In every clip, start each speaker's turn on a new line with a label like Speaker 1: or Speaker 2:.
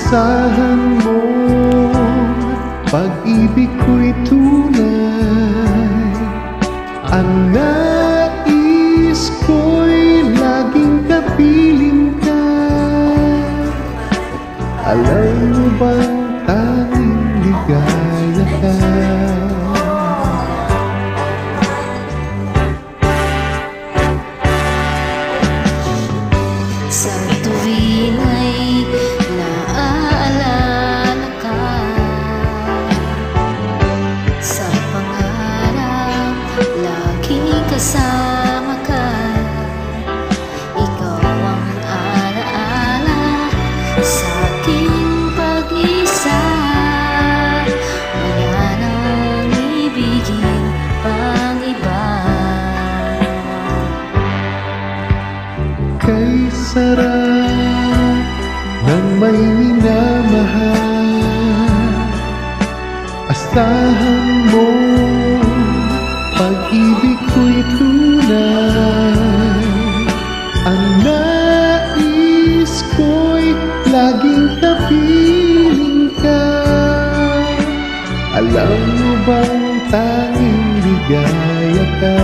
Speaker 1: Asahan mo, pag-ibig ko'y tunay. Ang nais ko'y laging kapiling ka. Alam mo bang tanging ligaya ka?
Speaker 2: Sa tuwing ay naaalala ka, sa pangarap laging kasama ka. Ikaw ang alaala sa aking pag-isa. Wala nang ibigin pang iba.
Speaker 1: Kay sarap ng may minamahal. Asahan mo, pag-ibig ko'y tunay. Ang nais ko'y laging kapiling ka. Alam mo bang tanging ligaya ka?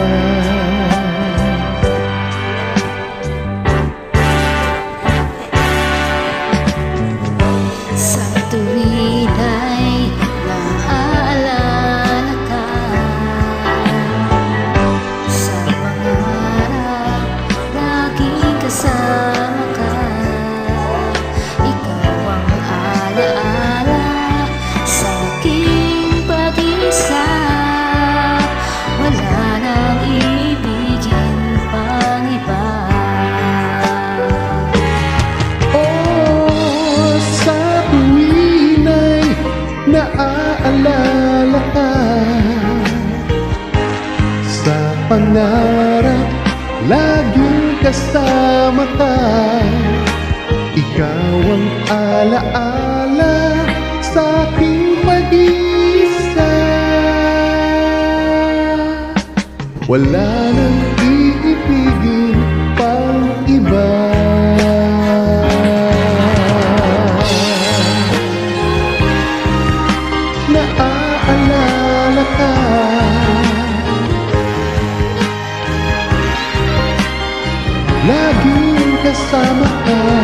Speaker 2: Sa tuwing ay naaalala ka, sa pangarap laging kasama ka. Ikaw ang alaala sa aking pag-isa. Wala nang ibigin pang iba.
Speaker 1: Naaalala ka, sa pangarap laging kasama ka. Ikaw ang alaala sa aking mag-isa. Wala nang iibigin pang iba. Naaalala ka, laging kasama ka.